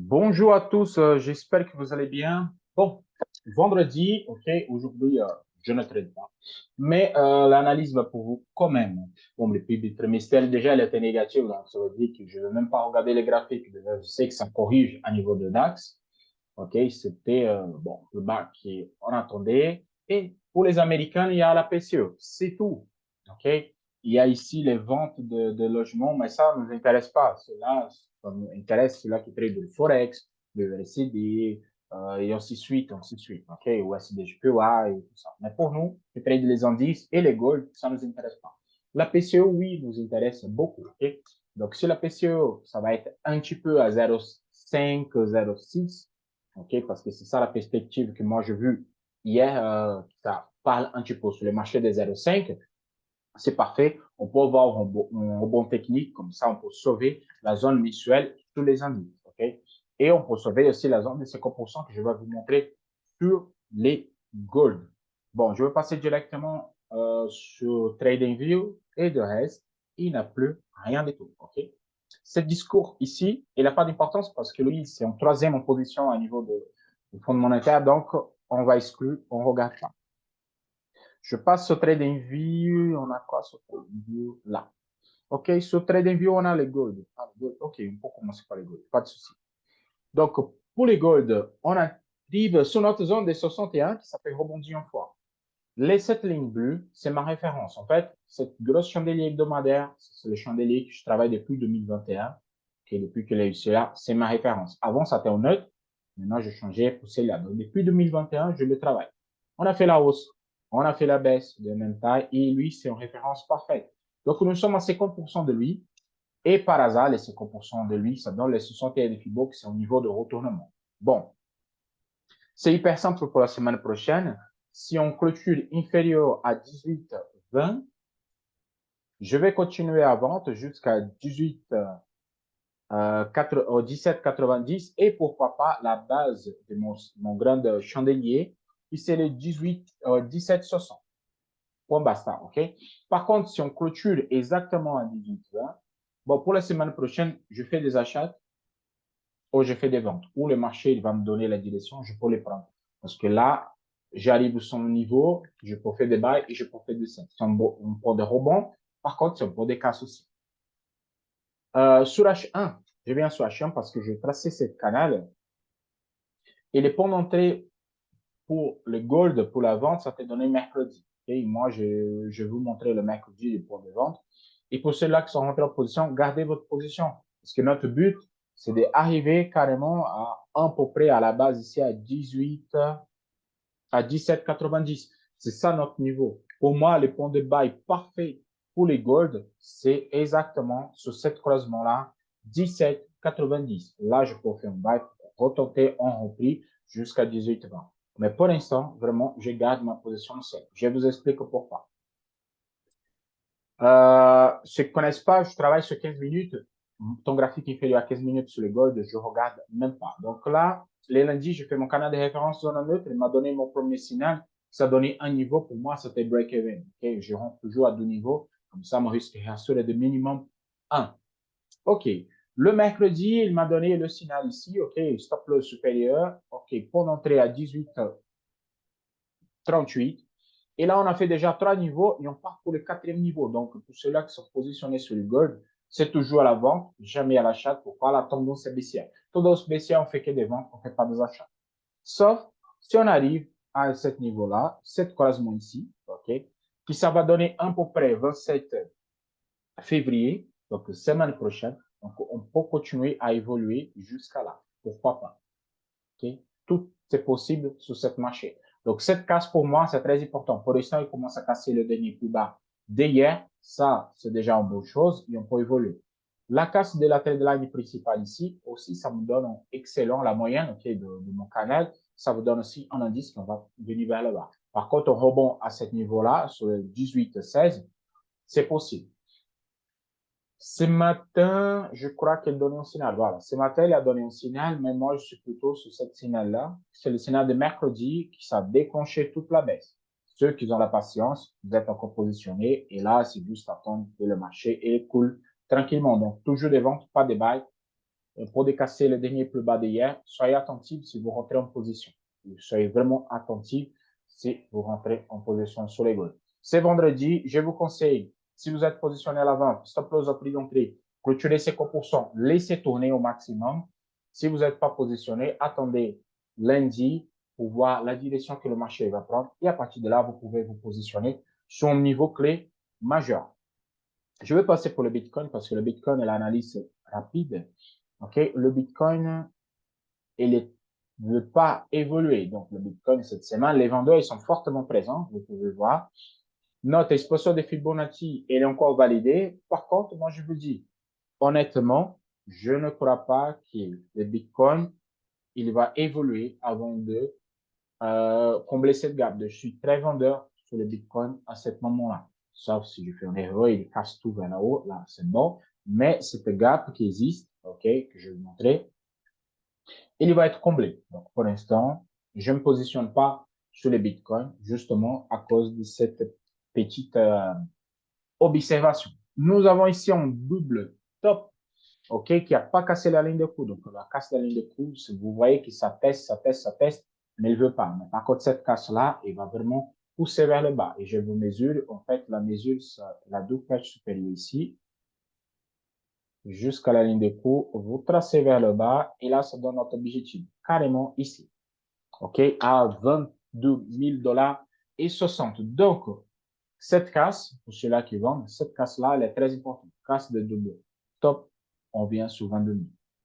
Bonjour à tous, j'espère que vous allez bien. Bon, vendredi, ok, aujourd'hui, je ne traite pas, mais l'analyse va pour vous quand même. Bon, le PIB trimestriel, déjà, elle était négative, donc ça veut dire que je ne vais même pas regarder les graphiques. Déjà, je sais que ça corrige à niveau de DAX. Ok, c'était bon, le bas qu'on attendait. Et pour les Américains, il y a la PCE, c'est tout. Ok, il y a ici les ventes de logements, mais ça ne nous intéresse pas. Cela, ça nous intéresse ceux-là qui traitent le Forex, le LCD, et ainsi de suite, ainsi de suite. OK, ou SDJPY et tout ça. Mais pour nous, qui traitent les indices et les gold, ça ne nous intéresse pas. La PCE, oui, nous intéresse beaucoup. OK, donc sur la PCE, ça va être un petit peu à 0,5, 0,6. OK, parce que c'est ça la perspective que moi j'ai vue hier, ça parle un petit peu sur le marché des 0,5. C'est parfait. On peut avoir un rebond technique, comme ça, on peut sauver la zone mensuelle sur les indices. OK? Et on peut sauver aussi la zone de 50% que je vais vous montrer sur les gold. Bon, je vais passer directement sur TradingView et de reste, il n'a plus rien du tout. OK? Ce discours ici, il n'a pas d'importance parce que lui, c'est en troisième en position à niveau de fonds monétaire. Donc, on va exclure, on ne regarde pas. Je passe sur TradingView. On a quoi sur TradingView? Là. OK, sur TradingView, on a les gold. Ah, gold. OK, on peut commencer par les gold. Pas de souci. Donc, pour les gold, on arrive sur notre zone des 61 qui s'appelle rebondir en fois. Les 7 lignes bleues, c'est ma référence. En fait, cette grosse chandelier hebdomadaire, c'est le chandelier que je travaille depuis 2021. Okay, depuis que j'ai eu là, c'est ma référence. Avant, ça était en neutre. Maintenant, j'ai changé pour celle-là. Donc, depuis 2021, je le travaille. On a fait la hausse, on a fait la baisse de même taille et lui, c'est une référence parfaite. Donc, nous sommes à 50% de lui. Et par hasard, les 50% de lui, ça donne les 61 de Fibo qui sont au niveau de retournement. Bon, c'est hyper simple pour la semaine prochaine. Si on clôture inférieur à 18,20, je vais continuer à vendre jusqu'à 18, 17,90 et pourquoi pas la base de mon grand chandelier qui c'est le 17,60. Point basta, OK? Par contre, si on clôture exactement à 18,20, bon, pour la semaine prochaine, je fais des achats ou je fais des ventes. Ou le marché, il va me donner la direction, je peux les prendre. Parce que là, j'arrive au son niveau, je peux faire des bails et je peux faire des sets. C'est un peu de rebond. Par contre, c'est un peu des casses aussi. Sur H1, je viens sur H1 parce que je vais tracer cette canal. Et les points d'entrée pour le gold, pour la vente, ça t'est donné mercredi. Et moi, je vais vous montrer le mercredi les points de vente. Et pour ceux-là qui sont rentrés en position, gardez votre position. Parce que notre but, c'est d'arriver carrément à peu près à la base ici à 18, à 17,90. C'est ça notre niveau. Pour moi, le point de buy parfait pour les gold, c'est exactement sur cette croisement-là, 17,90. Là, je peux faire un buy pour retenter en repris jusqu'à 18,20. Mais pour l'instant, vraiment, je garde ma position seule. Je vous explique pourquoi. Ceux qui ne connaissent pas, je travaille sur 15 minutes. Ton graphique inférieur à 15 minutes sur le gold, je regarde même pas. Donc là, les lundis, je fais mon canal de référence zone neutre. Il m'a donné mon premier signal. Ça a donné un niveau. Pour moi, c'était break-even. Okay? Je rentre toujours à deux niveaux. Comme ça, mon risque est de minimum 1. OK. Le mercredi, il m'a donné le signal ici. OK. Stop loss supérieur. OK. Pour entrer à 18,38. Et là, on a fait déjà trois niveaux et on part pour le quatrième niveau. Donc, pour ceux-là qui sont positionnés sur le gold, c'est toujours à la vente, jamais à l'achat. Pourquoi? La tendance est baissière. Tendance baissière, on fait que des ventes, on ne fait pas des achats. Sauf si on arrive à ce niveau-là, cette croisement ici, OK, qui ça va donner à peu près 27 février, donc semaine prochaine. Donc, on peut continuer à évoluer jusqu'à là. Pourquoi pas? Okay? Tout est possible sur cette marché. Donc, cette casse, pour moi, c'est très important. Pour l'instant, il commence à casser le dernier plus bas d'hier. Ça, c'est déjà une bonne chose et on peut évoluer. La casse de la trendline principale ici, aussi, ça me donne un excellent, la moyenne okay, de mon canal. Ça vous donne aussi un indice qu'on va venir vers le bas. Par contre, on rebond à ce niveau-là, sur le 18-16, c'est possible. Ce matin, je crois qu'elle donnait un signal. Voilà. Ce matin, elle a donné un signal, mais moi, je suis plutôt sur ce signal-là. C'est le signal de mercredi qui s'est déclenché toute la baisse. Ceux qui ont la patience, vous êtes encore positionnés. Et là, c'est juste attendre que le marché coule tranquillement. Donc, toujours des ventes, pas des bails. pour décasser le dernier plus bas d'hier, soyez attentifs si vous rentrez en position. Soyez vraiment attentifs si vous rentrez en position sur les goals. C'est vendredi, je vous conseille, si vous êtes positionné à l'avant, stop loss au prix d'entrée, clôturez 50%, laissez tourner au maximum. Si vous n'êtes pas positionné, attendez lundi pour voir la direction que le marché va prendre et à partir de là, vous pouvez vous positionner sur un niveau clé majeur. Je vais passer pour le Bitcoin parce que le Bitcoin est l'analyse rapide. OK, le Bitcoin, il ne veut pas évoluer. Donc, le Bitcoin, cette semaine, les vendeurs, ils sont fortement présents. Vous pouvez voir. Notre expression de Fibonacci, elle est encore validée. Par contre, moi, je vous dis, honnêtement, je ne crois pas que le Bitcoin, il va évoluer avant de combler cette gap. Je suis très vendeur sur le Bitcoin à ce moment-là. Sauf si je fais une erreur, il casse tout vers là-haut, là, c'est bon. Mais cette gap qui existe, OK, que je vais vous montrer, il va être comblé. Donc, pour l'instant, je ne me positionne pas sur le Bitcoin, justement à cause de cette petite observation. Nous avons ici un double top, OK, qui n'a pas cassé la ligne de coup. Donc, on va casser la ligne de coup. Vous voyez que ça teste, ça teste, ça teste, mais il ne veut pas. Mais par contre, cette casse-là, il va vraiment pousser vers le bas. Et je vous mesure, en fait, la mesure, la double perche supérieure ici, jusqu'à la ligne de coup. Vous tracez vers le bas, et là, ça donne notre objectif, carrément ici. OK, à 22 000 $ et 60. Donc, cette casse, pour ceux-là qui vendent, cette casse-là, elle est très importante. Casse de double top, on vient sur 22 000.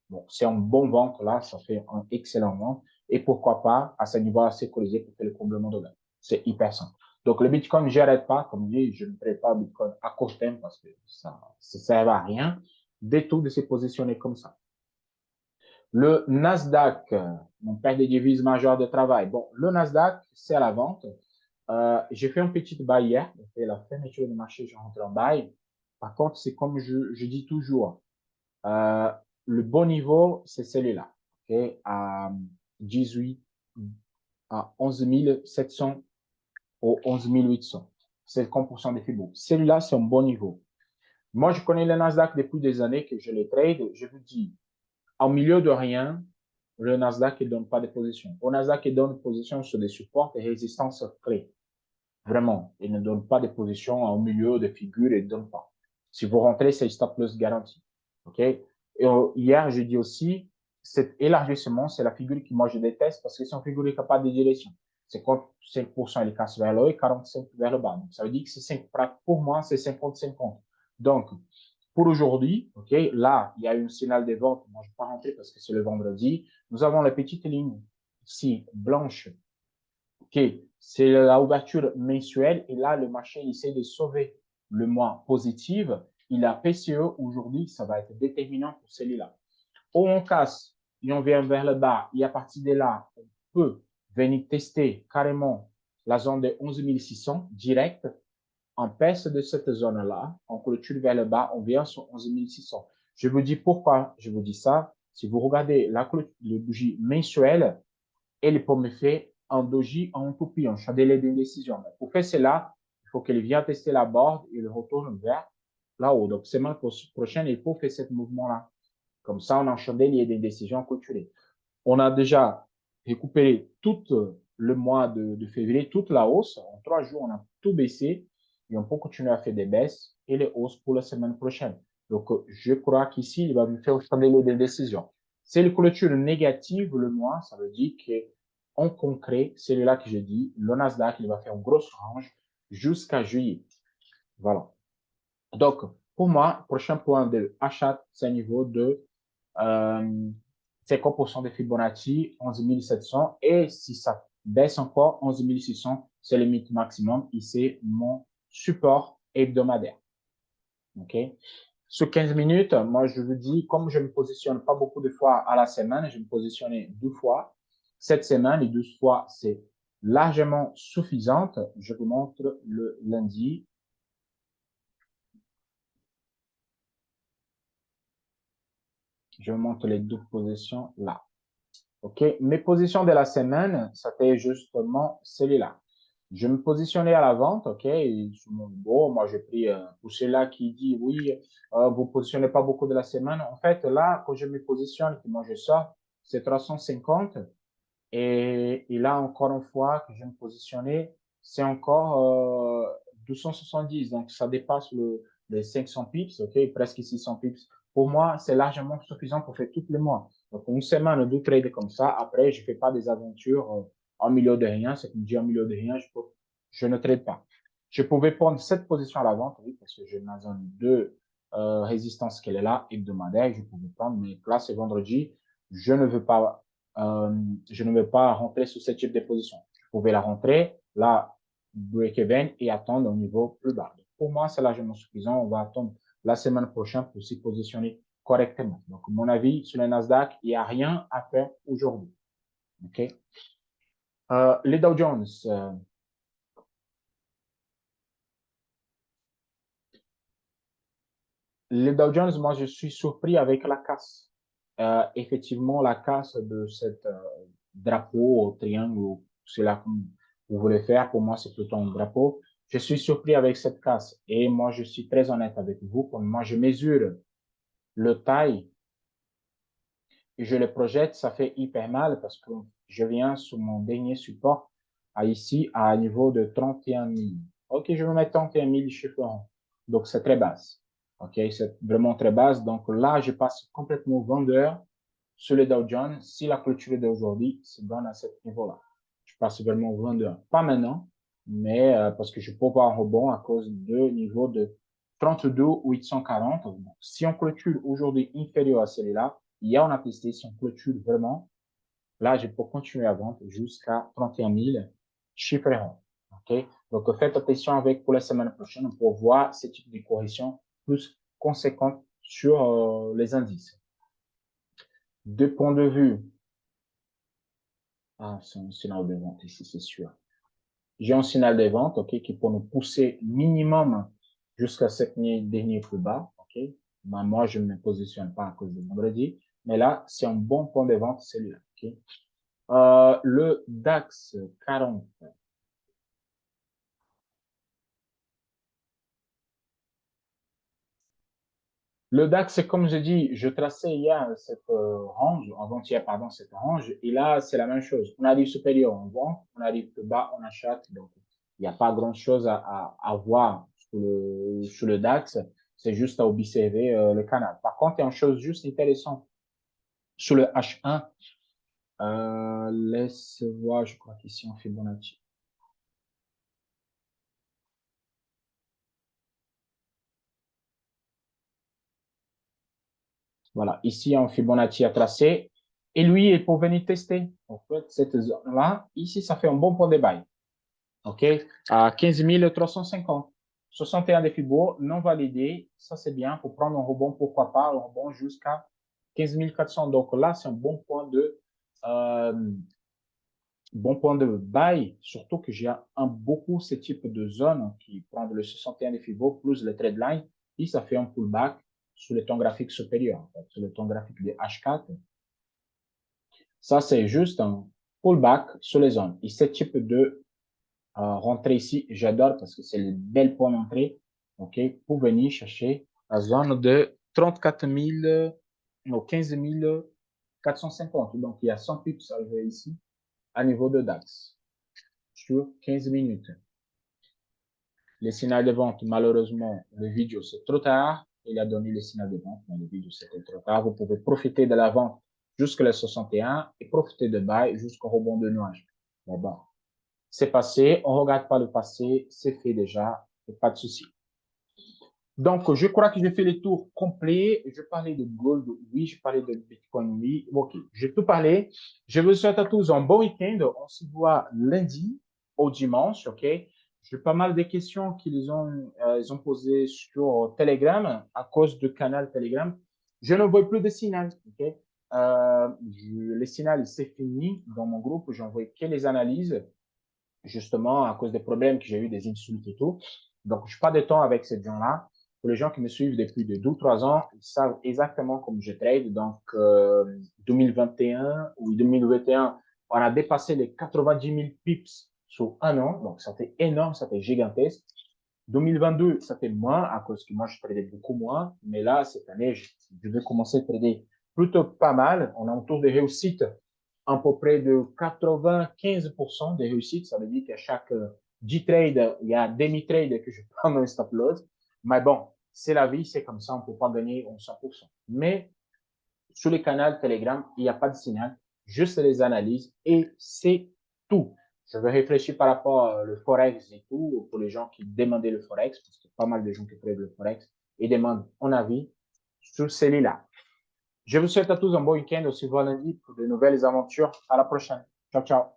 Bon, c'est un bon vente là, ça fait un excellent vente. Et pourquoi pas, à ce niveau-là, sécuriser pour faire le comblement de gain. C'est hyper simple. Donc, le Bitcoin, je n'arrête pas. Comme dit, je ne ferai pas Bitcoin à court terme parce que ça ne sert à rien du tout de se positionner comme ça. Le Nasdaq, mon père des devises majeures de travail. Bon, le Nasdaq, c'est à la vente. J'ai fait un petit buy hier. Et la fermeture du marché, je rentre en buy. Par contre, c'est comme je dis toujours, le bon niveau, c'est celui-là. Okay? À 18, à 11 700 ou 11 800. C'est 50% des Fibonacci. Celui-là, c'est un bon niveau. Moi, je connais le Nasdaq depuis des années que je les trade. Je vous dis, en milieu de rien, le Nasdaq ne donne pas de position. Au Nasdaq, il donne une position sur des supports et résistances clés. Vraiment, il ne donne pas de position au milieu de figures, il ne donne pas. Si vous rentrez, c'est stop loss garanti. OK? Et hier, je dis aussi, cet élargissement, c'est la figure que moi je déteste parce que c'est une figure capable de direction. C'est quand 5% il casse vers le haut et 45% vers le bas. Donc, ça veut dire que c'est 5, pour moi, c'est 50-50. Donc, pour aujourd'hui, OK, là, il y a eu un signal de vente. Moi, je ne vais pas rentrer parce que c'est le vendredi. Nous avons la petite ligne ici, blanche. OK, c'est la ouverture mensuelle. Et là, le marché essaie de sauver le mois positif. Il a PCE aujourd'hui. Ça va être déterminant pour celui-là. Ou on casse et on vient vers le bas. Et à partir de là, on peut venir tester carrément la zone de 11 600 direct. On passe de cette zone-là, on clôture vers le bas, on vient sur 11 600. Je vous dis pourquoi je vous dis ça. Si vous regardez le bougie mensuelle, elle peut me faire un doji en toupie, un chandelier d'indécision. Pour faire cela, il faut qu'elle vienne tester la board et le retourne vers là-haut. Donc, semaine prochaine, il faut faire ce mouvement-là. Comme ça, on a un chandelier d'indécision clôturé. On a déjà récupéré tout le mois de février, toute la hausse. En 3 jours, on a tout baissé et on peut continuer à faire des baisses et les hausses pour la semaine prochaine. Donc, je crois qu'ici, il va me faire chandelier des décisions. C'est une clôture négative le mois, ça veut dire qu'en concret, c'est là que je dis, le Nasdaq, il va faire une grosse range jusqu'à juillet. Voilà. Donc, pour moi, prochain point de achat, c'est un niveau de 50% de Fibonacci, 11 700. Et si ça baisse encore, 11 600, c'est le limite maximum. Et c'est mon support hebdomadaire. OK? Sur 15 minutes, moi, je vous dis, comme je ne me positionne pas beaucoup de fois à la semaine, je me positionne 2 fois. Cette semaine, les 12 fois, c'est largement suffisante. Je vous montre le lundi. Je vous montre les 2 positions là. OK? Mes positions de la semaine, c'était justement celui-là. Je me positionnais à la vente, OK, et sur mon bon, moi j'ai pris, pour ceux-là qui disent oui, vous positionnez pas beaucoup de la semaine. En fait, là, quand je me positionne, que moi je sors, c'est 350. Et là, encore une fois, que je me positionnais, c'est encore 270. Donc, ça dépasse les 500 pips, OK, presque 600 pips. Pour moi, c'est largement suffisant pour faire tous les mois. Donc, une semaine, deux trades comme ça. Après, je fais pas des aventures en milieu de rien. C'est comme dire en milieu de rien, je ne trade pas. Je pouvais prendre cette position à la vente, oui, parce que j'ai ma zone de résistance qu'elle est là, hebdomadaire. Je pouvais prendre, mais là, c'est vendredi. Je ne veux pas je ne veux pas rentrer sur ce type de position. Vous pouvez la rentrer, là, break-even et attendre au niveau plus bas. Donc, pour moi, c'est largement suffisant. On va attendre la semaine prochaine pour s'y positionner correctement. Donc, à mon avis, sur le Nasdaq, il n'y a rien à faire aujourd'hui. OK? Les Dow Jones. Les Dow Jones, moi, je suis surpris avec la casse. Effectivement, la casse de cette drapeau au triangle, c'est là que vous voulez faire. Pour moi, c'est plutôt un drapeau. Je suis surpris avec cette casse. Et moi, je suis très honnête avec vous. Pour moi, je mesure le taille et je le projette. Ça fait hyper mal parce que je viens sur mon dernier support à ici à un niveau de 31 000. OK, je vais mettre 31 000 chiffres ronds. Donc, c'est très basse. OK, c'est vraiment très basse. Donc là, je passe complètement vendeur sur le Dow Jones. Si la clôture d'aujourd'hui se donne à ce niveau-là, je passe vraiment vendeur. Pas maintenant, mais parce que je peux avoir un rebond à cause de niveau de 32 840. Donc, si on clôture aujourd'hui inférieur à celui-là, il y a une testé, si on clôture vraiment, là, je peux continuer à vendre jusqu'à 31 000 chiffres ronds. OK? Donc, faites attention avec pour la semaine prochaine pour voir ce type de correction plus conséquente sur les indices. De point de vue, c'est un signal de vente ici, c'est sûr. J'ai un signal de vente, OK, qui peut nous pousser minimum jusqu'à cette dernier plus bas, OK? Ben, moi, je ne me positionne pas à cause de vendredi, mais là, c'est un bon point de vente, celui-là, OK? Le DAX 40. Le DAX, c'est comme je dis, je traçais hier cette range, avant-hier, pardon, cette range, et là, c'est la même chose. On arrive supérieur, on vend, on arrive plus bas, on achète. Donc, il n'y a pas grand-chose à voir sur le DAX. C'est juste à observer le canal. Par contre, il y a une chose juste intéressante sur le H1. Laisse voir, je crois qu'ici, on fait Fibonacci. Voilà, ici, un Fibonacci à tracer. Et lui, il peut venir tester. En fait, cette zone-là, ici, ça fait un bon point de bail. OK? À 15 350. 61 de Fibo, non validé. Ça, c'est bien. Pour prendre un rebond, pourquoi pas, un rebond jusqu'à 15 400. Donc là, c'est un bon point de bail. Surtout que j'ai un beaucoup ce type de zone qui prend le 61 de Fibo plus le trade line. Et ça fait un pullback sur le temps graphique supérieur, en fait, sur le temps graphique de H4. Ça, c'est juste un pullback sur les zones. Et ce type de rentrer ici, j'adore parce que c'est le bel point d'entrée, OK, pour venir chercher la zone de 34 000, non, 15 450. Donc, il y a 100 pips à lever ici, à niveau de DAX, sur 15 minutes. Les signaux de vente, malheureusement, le vidéo, c'est trop tard. Il a donné les signaux de vente, mais le vidéo, c'était trop tard. Vous pouvez profiter de la vente jusqu'à les 61 et profiter de buy jusqu'au rebond de nuage. Mais bon, c'est passé, on regarde pas le passé, c'est fait déjà, pas de souci. Donc, je crois que j'ai fait le tour complet. Je parlais de gold, oui, je parlais de Bitcoin, oui. OK, j'ai tout parlé. Je vous souhaite à tous un bon week-end. On se voit lundi au dimanche, OK? J'ai pas mal de questions ils ont posées sur Telegram à cause du canal Telegram. Je ne vois plus de signal, OK? Les signaux, c'est fini dans mon groupe. J'envoie que les analyses justement à cause des problèmes que j'ai eu, des insultes et tout. Donc, je n'ai pas de temps avec ces gens-là. Pour les gens qui me suivent depuis de 12, 3 ans, ils savent exactement comment je trade. Donc, 2021 ou 2021, on a dépassé les 90 000 pips sur un an. Donc, c'était énorme, c'était gigantesque. 2022, c'était moins à cause que moi, je tradais beaucoup moins. Mais là, cette année, je vais commencer à trader plutôt pas mal. On a un taux de réussite à peu près de 95% de réussite. Ça veut dire qu'à chaque 10 trades, il y a demi-trade que je prends dans un stop loss. Mais bon, c'est la vie, c'est comme ça, on ne peut pas gagner 100%. Mais sur les canaux Telegram, il n'y a pas de signal, juste les analyses et c'est tout. Je vais réfléchir par rapport au Forex et tout pour les gens qui demandaient le Forex, parce qu'il y a pas mal de gens qui traitent le Forex et demandent un avis sur celui-là. Je vous souhaite à tous un bon week-end, aussi bon lundi pour de nouvelles aventures. À la prochaine. Ciao, ciao.